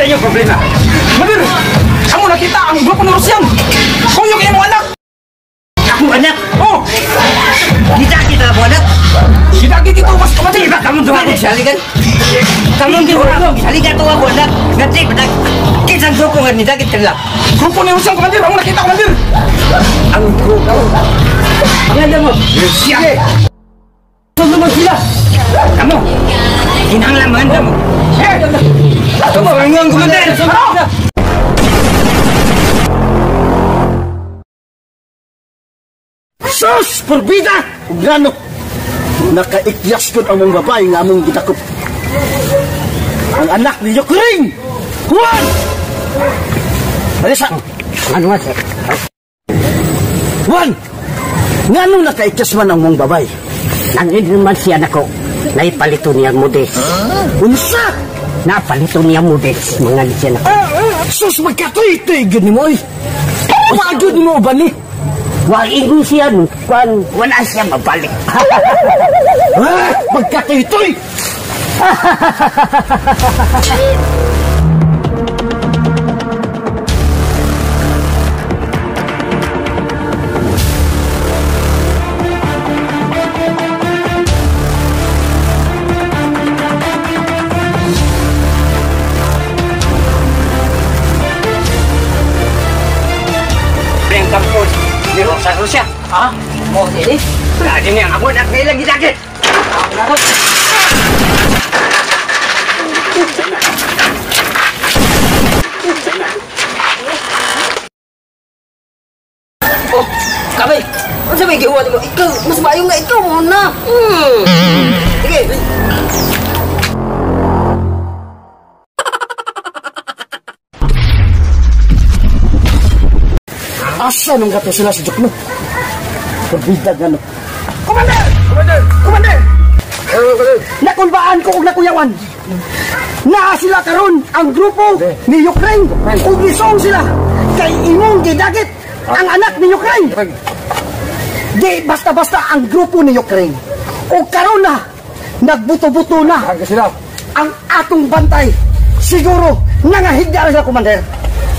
inyong problema. Mandir, kamu nakita ang grupo ng Rusyang. Kung yung iyong anak. Ako anak? Oh! Didakit na ako anak? Didakit ito, mas kumatin. Diba kamu doon ako saligan? Kamu di orang saligan to ako anak. Ngati padag. Kisang grupo nga didakit ka lang. Grupo ng Rusyang, Komandir. Kamu nakita, Komandir. Ang grupo. Nganda mo? Sige. Sunod mo sila. Kamu. Kinanglaman kamu. Tunggu, Komandir. Sus! Perbida! Gano! Nakaikyas ko ang mga babae nga among gitakop. Ang anak ni Ukraine! Juan! Alisa! Ano nga sir? Juan! Ngano nakaikyas man ang mga babae? Nangin naman siya nako. Naipalito niya modis. Unsa? Napalito niya modis. Mga siya nako. Sus! Magkatoy-toy! Gani mo eh! Wagod mo ba ni? Waingo siya nung wala siya mabalik. Magkatoy-toy! Yang kampus di Rusia. Ah, oh ini? Nah, ini yang aku nak lagi sakit. Oh, kami. Ano sabi gawa mo? Ikaw, mas mayo nga ikaw muna. Sige. Asa nung gato sila sa Jokno? Perbida gano. Komandir! Komandir! Komandir! Nakunbaan ko og nakuyawan. Naa sila karon ang grupo ni Ukraine. Ug nisong sila kay imong gidagit ang anak ni Ukraine. Di basta-basta ang grupo ni Ukraine. Ug karon na nagbuto-buto na ang atong bantay. Siguro nangahigda sa Commander.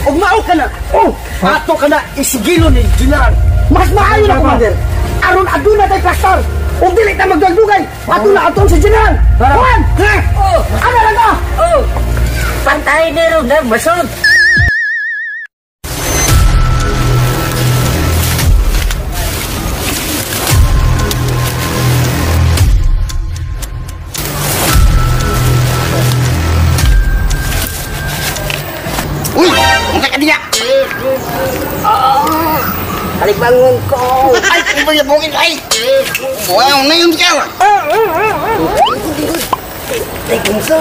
Ug mao ka na. Oh, ato ka na isigilo ni General. Mas maayo na Commander. Aron aduna tay pastor. Ug dili ta magdugay. Ato na aton si General. Juan! Oh, ano lang ka? Oh, pantay ni ron na masod. Uy! Angkat ka dia! Balik bangun ko. Ay! Iba niya bukit! Ay! Wow! Na yun ka! Tegang sa.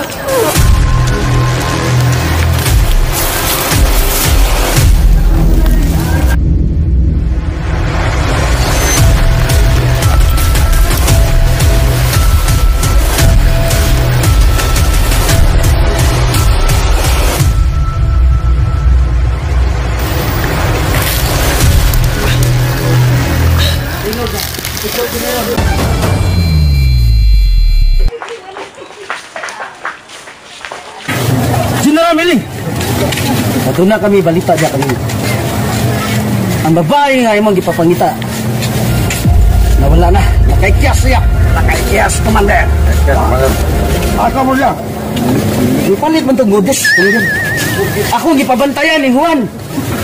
General Meling. Ato na kami balita diya kami. Ang babae nga imong gipapangita. Nawala na. Nakaikyas siya. Nakaikyas, Komandir! Aka mo lang. Ipalit man itong godes. Ako gipabantayan ni Juan.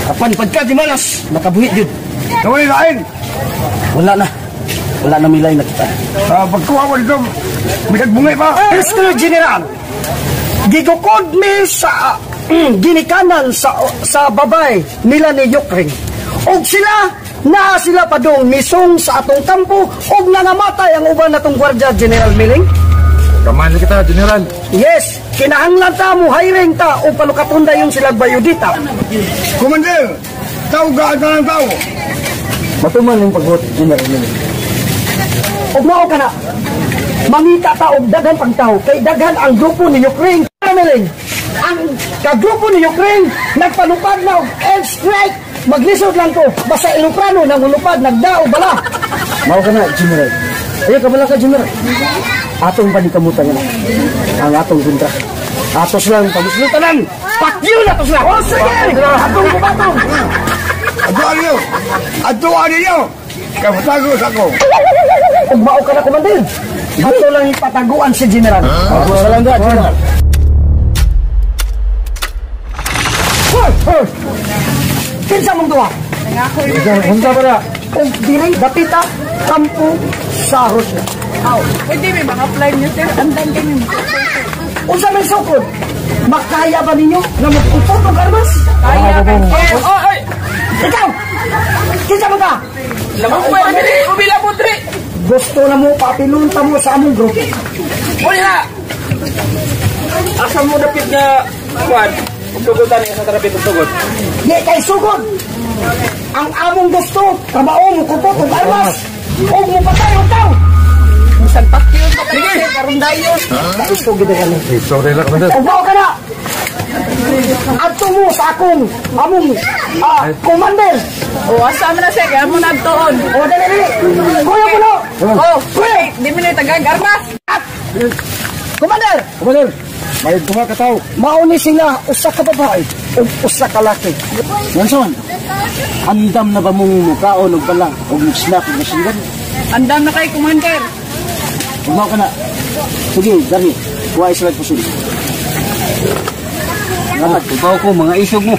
Apan pagka di malas, nakabuhit yun. Kawin lain! Wala na. Wala na milay na kita. Pagkuha mo dito, may nagbungay pa! Mr. General, gigukod mi sa ginikanan sa babay nila ni Ukraine. Og sila pa dong misong sa atong kampo og nangamatay ang uban natong gwardiya, General Miling. Kaman kita, General. Yes, kinahanglan ta mo hiring ta o palukatunda yung sila bayudita. Komandir! Tao gaan ka ng tao! Matuman yung pagbuhat, General Miling. Og mao ka na, mangita ta og daghan pang tao kay daghan ang grupo ni Ukraine. Miling, ang kagrupo ni Ukraine nagpalupad na og air strike. Maglisod lang ko, basta iluprano nangulupad, nagdao bala. Mao ka na, General. Ayaw ka bala ka, General. Atong panikamutan na ang atong kontra. Atos lang, pag-islutanan. Pakyo na to sila! O sige! Atong kumatong! Aduan ninyo! Kapatagos ako! Kung mao ka na, Commander! Ato lang ipataguan si General. Salangga, General. Hoy! Kinsa mong duwa? Kinsa ba na? Kung dinay dapita, kampo, sahot na. Pwede may mga apply nyo, sir. Andan kami. Unsa may sukod? Makaya ba ninyo na mag-upot ng armas? Kaya ka, sir. Oh, ay! Ikaw! Kinsa mo ka? Lamang po, umila po, Tri. Gusto na mo papinunta mo sa among grupo. Wala! Asa mo dapit nga, Juan? Tugutan niya sa tarapit ng tugod. Di kay sugod! Ang among gusto, trabaho mo kupot ng armas! Huwag mo patay ang tao! Isang pakyo pa kayo, sir. Karundayon. Gusto gina ka na. Sorry lang, Commander. Ubaw ka na! Adto mo sa akong among commander! O, asa mo na, sir. Kaya mo nagtuon. O, dali! Kuya mo no! Oh, kuya! Di mo na tagag-armas. Commander! Commander! May duha ka tao. Mauni sila usa ka babae o usa ka laki. Manson, handam na ba mong mukaon og balang og snap og masingan? Andam na kay Commander. Umaw ka na. Sige, dali. Kuha sila pusun. Salamat, tubaw ko mga isog mo.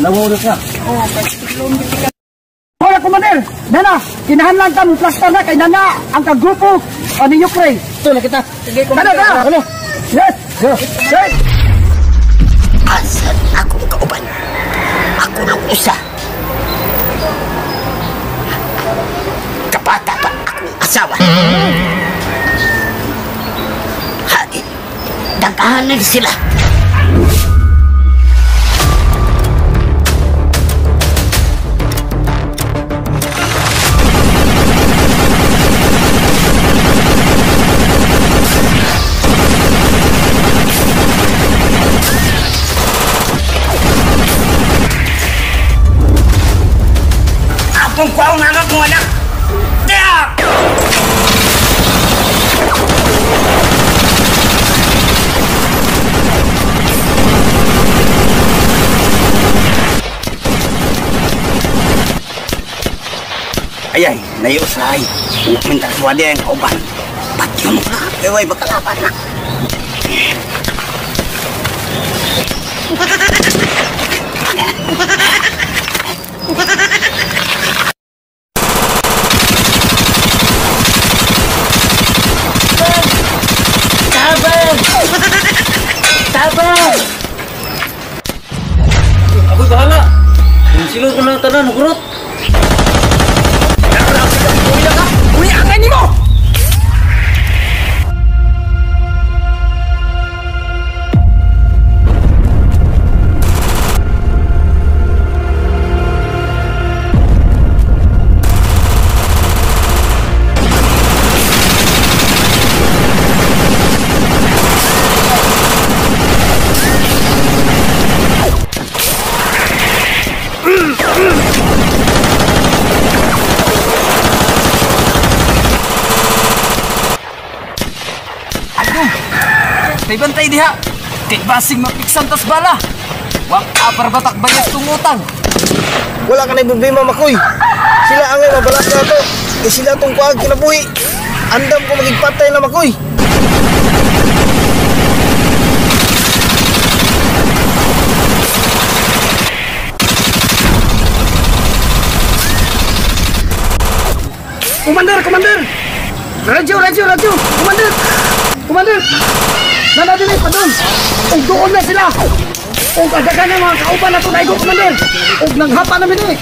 Lawaw na ka. Hola, commander! Nana, kinahanglan ka mong plaster na kay Nana ang kagrupo ni Ukraine. Ito na kita. Sige, Nana, Commander. Nana! Yes! Yes! Asan akong kauban? Ako lang usa. Kapata pa akong asawa. Hain, dagahanan sila. Kung kuwaw nga kong anak! Kaya! Ayay, naiusay. Minta suwadi ang kauban. Ba't yun ka? Ewa, bakalaban na. Ako'y bahala. Kung silo ko ng tanan, kurot. Uy, angay ni mo! Kay bantay diha. Kay basing mapiksan tas bala. Wang apar batak bayas tungutang. Wala ka na problema, Makoy. Sila ang mabalas na ito. E sila itong kuwag kinabuhi. Andam ko magigpatay na, Makoy. Commander! Commander! Radyo! Commander! Commander! Nanadinig pa doon! O doon na sila! O kagagan ng mga kaupan na tunay ko, Commander! O nanghapa namin eh!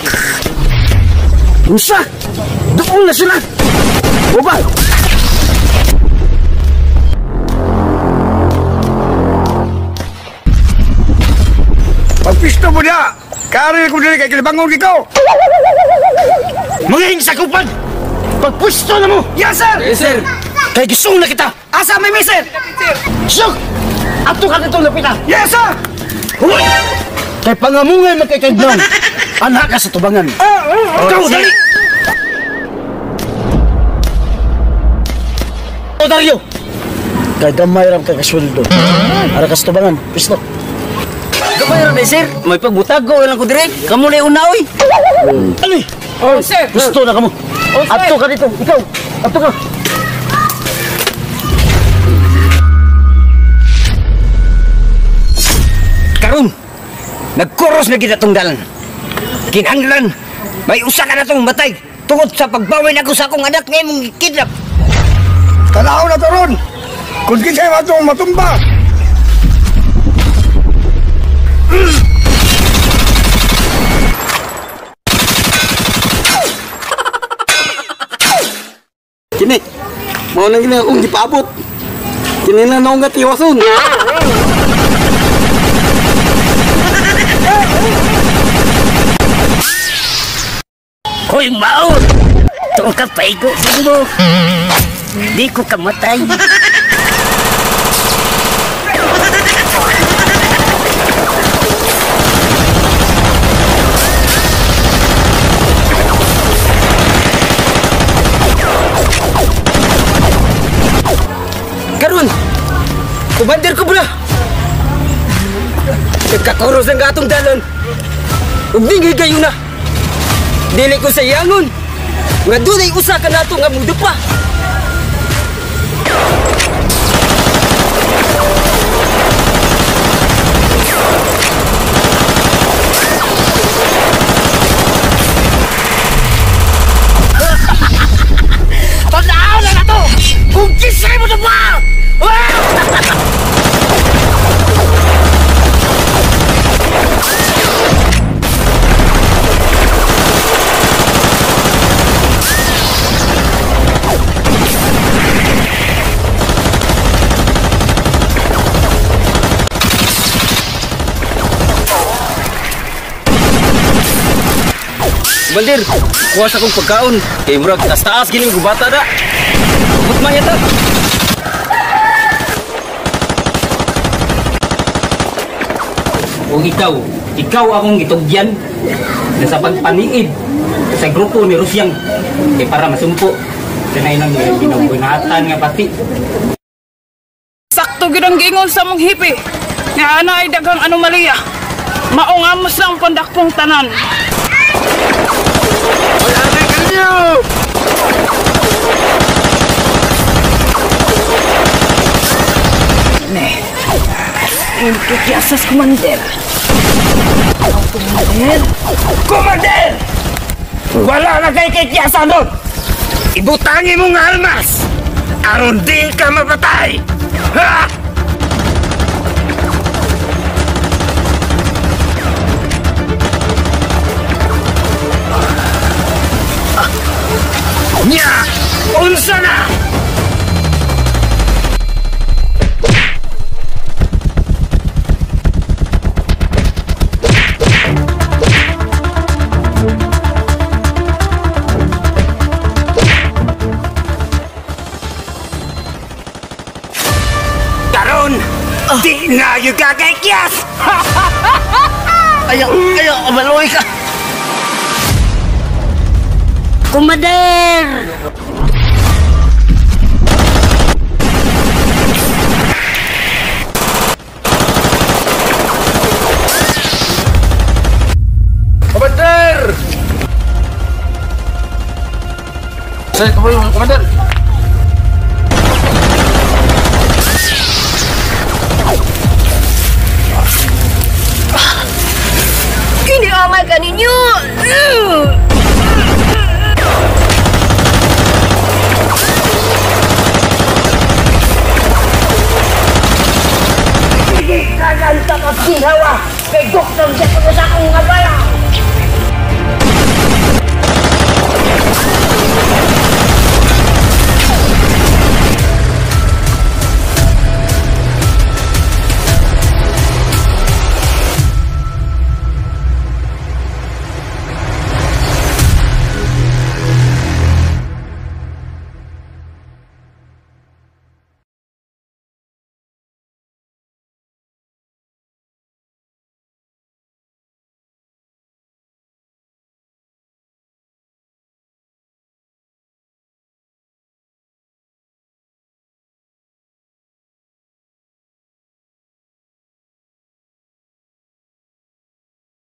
Rusa! Doon na sila! O ba? Pagpisto mo na! Kari ko dili kay kilibangon ikaw! Mga sakupan! Pagpusto na mo! Yes, sir! Yes, sir. Kay gisong na kita! Asa may miser! Sok! Ato ka nito lapita! Yes, sir! Huwag! Kay pangamungay magkakaignaw! Anak ka sa tubangan! Ikaw, dali! O, Dario! Kay gamay ram kay kasweldo. Ara kas tubangan, pisto. Gamay ron sir. May pagbutago lang ko dire. Kamu na una oy. Ali, Oh, sir. gusto na kamo. sir. Ato ka dito, ikaw. Ato ka. Karon, nagkuros na kita tong dalan. Kinahanglan, may usa ka na tong matay tungod sa pagbawin ako sa akong anak nga imong kidnap. Tanaw na taron. Kung kinsay matong matumba. Kini, mau nang gini akong gipaabot. Kini na naong gatiwason. Hoy, maon! Tuong ka paigo mo. Di ko kamatay. Karon, kubandir ko bro. Nagkakuros ang gatong dalan. Ubingay kayo na. Dili ko sa yangon. Nga dunay usa ka nato nga mudupa. Tandaan na na to! Kung kisay mo na ba! Bandir, kuwas akong pagkaon. Kay murag taas-taas gini gubata da. Bukot man yata. O ikaw akong gitugyan na sa pagpaniid sa grupo ni Rusyang. Kay para masumpo. Kanay nang ginabunatan nga pati. Sakto gid ang gingon sa mong hipi. Nga ana ay daghang anomalya. Maong amos lang pandakpong tanan. Entusiastas, Commander. Commander? Commander! Wala na kay kikiyasan doon! Ibutangin mong almas! Aron di ka mapatay! Ha! Nya! Unsa na! Karon! Di na yung kakakyas! Ayaw, maloy ka. Commander! Komander! Saya kembali, Komander. Kini amal ka ninyo! Kagan sa kapsihawa! Kay doktor sa kong akong ngabay!